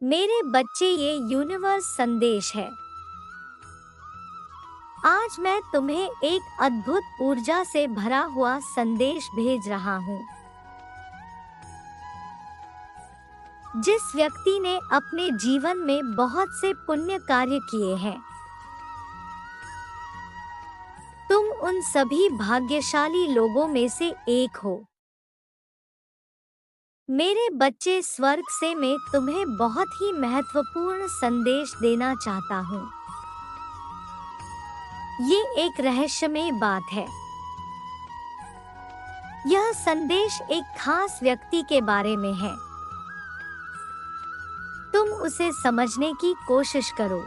मेरे बच्चे, ये यूनिवर्स संदेश है। आज मैं तुम्हें एक अद्भुत ऊर्जा से भरा हुआ संदेश भेज रहा हूँ। जिस व्यक्ति ने अपने जीवन में बहुत से पुण्य कार्य किए हैं, तुम उन सभी भाग्यशाली लोगों में से एक हो। मेरे बच्चे, स्वर्ग से मैं तुम्हें बहुत ही महत्वपूर्ण संदेश देना चाहता हूँ। ये एक रहस्यमय बात है। यह संदेश एक खास व्यक्ति के बारे में है। तुम उसे समझने की कोशिश करो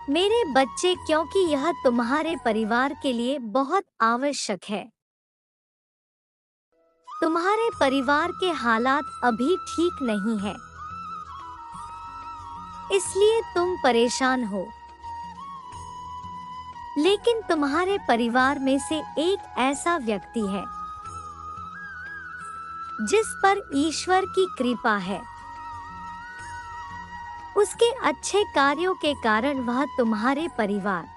मेरे बच्चे, क्योंकि यह तुम्हारे परिवार के लिए बहुत आवश्यक है। तुम्हारे परिवार के हालात अभी ठीक नहीं हैं, इसलिए तुम परेशान हो। लेकिन तुम्हारे परिवार में से एक ऐसा व्यक्ति है जिस पर ईश्वर की कृपा है। उसके अच्छे कार्यों के कारण वह तुम्हारे परिवार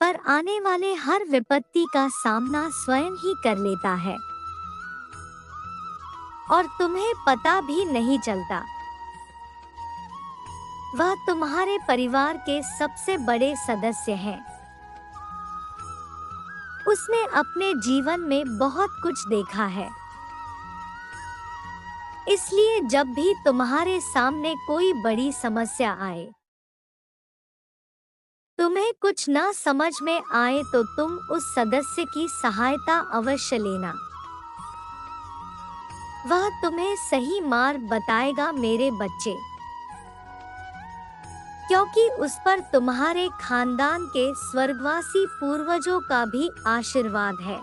पर आने वाले हर विपत्ति का सामना स्वयं ही कर लेता है और तुम्हें पता भी नहीं चलता। वह तुम्हारे परिवार के सबसे बड़े सदस्य हैं। उसने अपने जीवन में बहुत कुछ देखा है, इसलिए जब भी तुम्हारे सामने कोई बड़ी समस्या आए, तुम्हें कुछ ना समझ में आए, तो तुम उस सदस्य की सहायता अवश्य लेना। वह तुम्हें सही मार्ग बताएगा मेरे बच्चे, क्योंकि उस पर तुम्हारे खानदान के स्वर्गवासी पूर्वजों का भी आशीर्वाद है।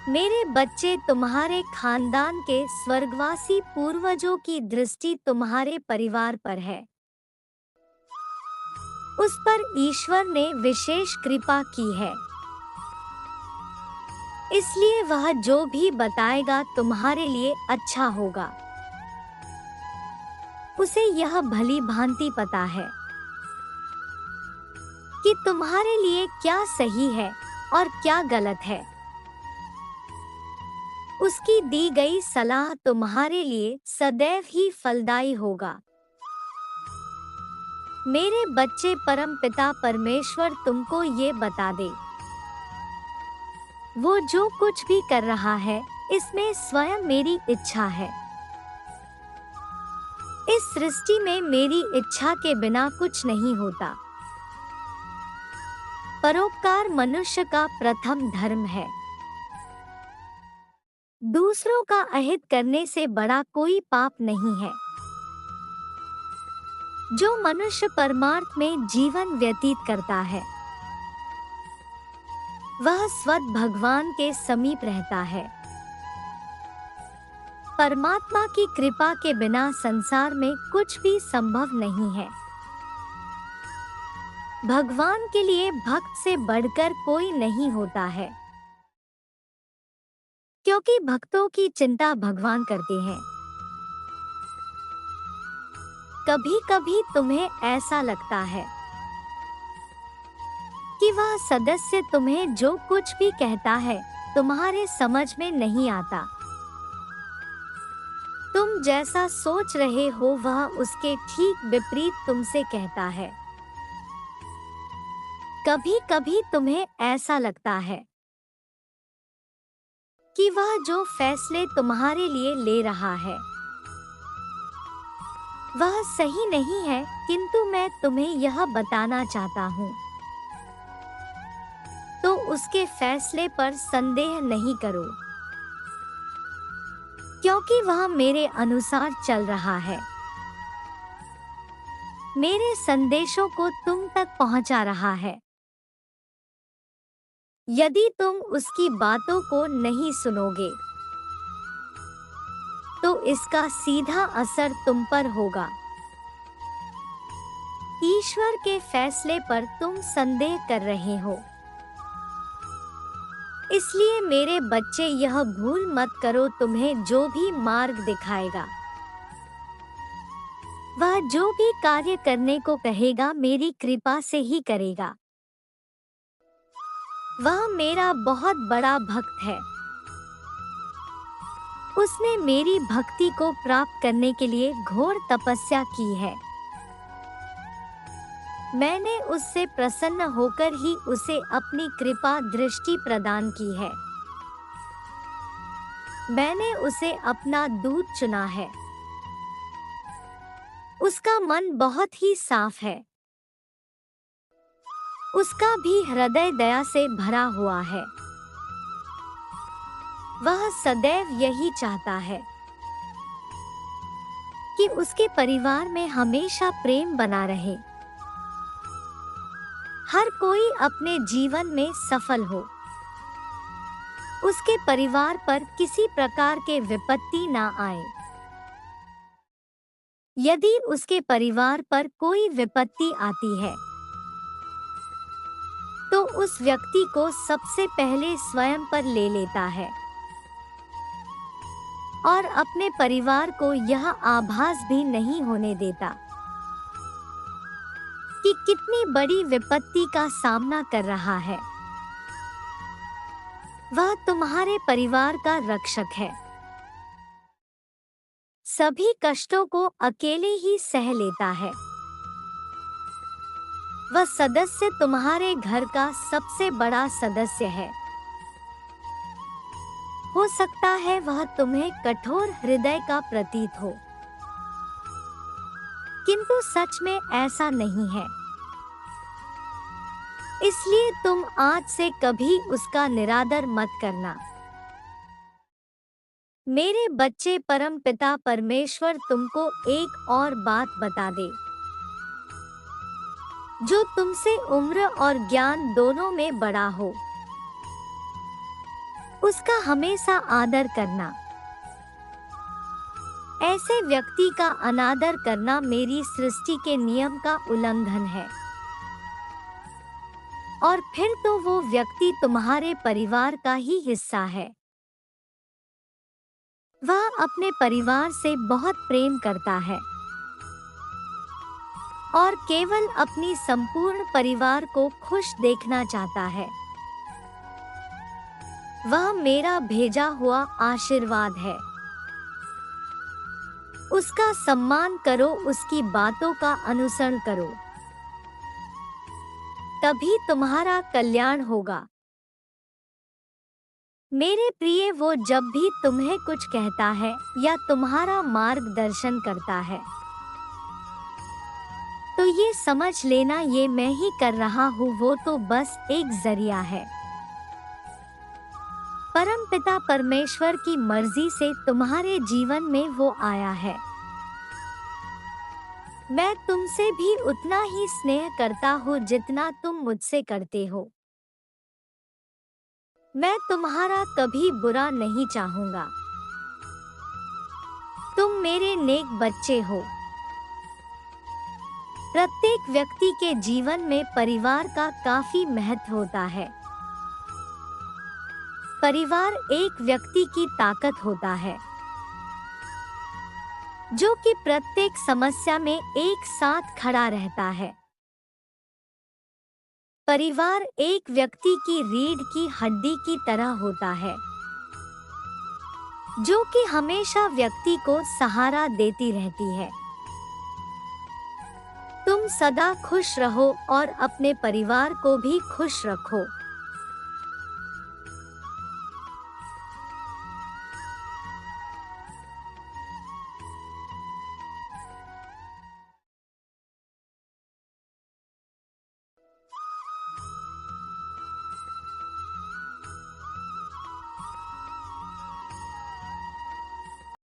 मेरे बच्चे, तुम्हारे खानदान के स्वर्गवासी पूर्वजों की दृष्टि तुम्हारे परिवार पर है। उस पर ईश्वर ने विशेष कृपा की है, इसलिए वह जो भी बताएगा तुम्हारे लिए अच्छा होगा। उसे यह भली भांति पता है कि तुम्हारे लिए क्या सही है और क्या गलत है। उसकी दी गई सलाह तुम्हारे लिए सदैव ही फलदायी होगा। मेरे बच्चे, परमपिता परमेश्वर तुमको ये बता दे, वो जो कुछ भी कर रहा है, इसमें स्वयं मेरी इच्छा है। इस सृष्टि में मेरी इच्छा के बिना कुछ नहीं होता। परोपकार मनुष्य का प्रथम धर्म है। दूसरों का अहित करने से बड़ा कोई पाप नहीं है। जो मनुष्य परमार्थ में जीवन व्यतीत करता है, वह स्वतः भगवान के समीप रहता है। परमात्मा की कृपा के बिना संसार में कुछ भी संभव नहीं है। भगवान के लिए भक्त से बढ़कर कोई नहीं होता है, क्योंकि भक्तों की चिंता भगवान करते हैं। कभी कभी तुम्हें ऐसा लगता है कि वह सदस्य तुम्हें जो कुछ भी कहता है, तुम्हारे समझ में नहीं आता। तुम जैसा सोच रहे हो, वह उसके ठीक विपरीत तुमसे कहता है। कभी कभी तुम्हें ऐसा लगता है कि वह जो फैसले तुम्हारे लिए ले रहा है, वह सही नहीं है, किंतु मैं तुम्हें यह बताना चाहता हूँ, तो उसके फैसले पर संदेह नहीं करो, क्योंकि वह मेरे अनुसार चल रहा है। मेरे संदेशों को तुम तक पहुंचा रहा है। यदि तुम उसकी बातों को नहीं सुनोगे, तो इसका सीधा असर तुम पर होगा। ईश्वर के फैसले पर तुम संदेह कर रहे हो, इसलिए मेरे बच्चे यह भूल मत करो, तुम्हें जो भी मार्ग दिखाएगा, वह जो भी कार्य करने को कहेगा मेरी कृपा से ही करेगा। वह मेरा बहुत बड़ा भक्त है। उसने मेरी भक्ति को प्राप्त करने के लिए घोर तपस्या की है। मैंने उससे प्रसन्न होकर ही उसे अपनी कृपा दृष्टि प्रदान की है। मैंने उसे अपना दूत चुना है। उसका मन बहुत ही साफ है। उसका भी हृदय दया से भरा हुआ है। वह सदैव यही चाहता है कि उसके परिवार में हमेशा प्रेम बना रहे, हर कोई अपने जीवन में सफल हो, उसके परिवार पर किसी प्रकार के विपत्ति ना आए। यदि उसके परिवार पर कोई विपत्ति आती है तो उस व्यक्ति को सबसे पहले स्वयं पर ले लेता है और अपने परिवार को यह आभास भी नहीं होने देता कि कितनी बड़ी विपत्ति का सामना कर रहा है। वह तुम्हारे परिवार का रक्षक है। सभी कष्टों को अकेले ही सह लेता है। वह सदस्य तुम्हारे घर का सबसे बड़ा सदस्य है। हो सकता है वह तुम्हें कठोर हृदय का प्रतीत हो, किंतु सच में ऐसा नहीं है। इसलिए तुम आज से कभी उसका निरादर मत करना। मेरे बच्चे, परम पिता परमेश्वर तुमको एक और बात बता दे। जो तुमसे उम्र और ज्ञान दोनों में बड़ा हो, उसका हमेशा आदर करना। ऐसे व्यक्ति का अनादर करना मेरी सृष्टि के नियम का उल्लंघन है, और फिर तो वो व्यक्ति तुम्हारे परिवार का ही हिस्सा है। वह अपने परिवार से बहुत प्रेम करता है और केवल अपनी संपूर्ण परिवार को खुश देखना चाहता है। वह मेरा भेजा हुआ आशीर्वाद है। उसका सम्मान करो, उसकी बातों का अनुसरण करो, तभी तुम्हारा कल्याण होगा। मेरे प्रिय, वो जब भी तुम्हें कुछ कहता है या तुम्हारा मार्गदर्शन करता है तो ये समझ लेना ये मैं ही कर रहा हूँ, वो तो बस एक जरिया है। परम पिता परमेश्वर की मर्जी से तुम्हारे जीवन में वो आया है। मैं तुमसे भी उतना ही स्नेह करता हूँ जितना तुम मुझसे करते हो। मैं तुम्हारा कभी बुरा नहीं चाहूंगा। तुम मेरे नेक बच्चे हो। प्रत्येक व्यक्ति के जीवन में परिवार का काफी महत्व होता है। परिवार एक व्यक्ति की ताकत होता है जो कि प्रत्येक समस्या में एक साथ खड़ा रहता है। परिवार एक व्यक्ति की रीढ़ की हड्डी की तरह होता है जो कि हमेशा व्यक्ति को सहारा देती रहती है। तुम सदा खुश रहो और अपने परिवार को भी खुश रखो।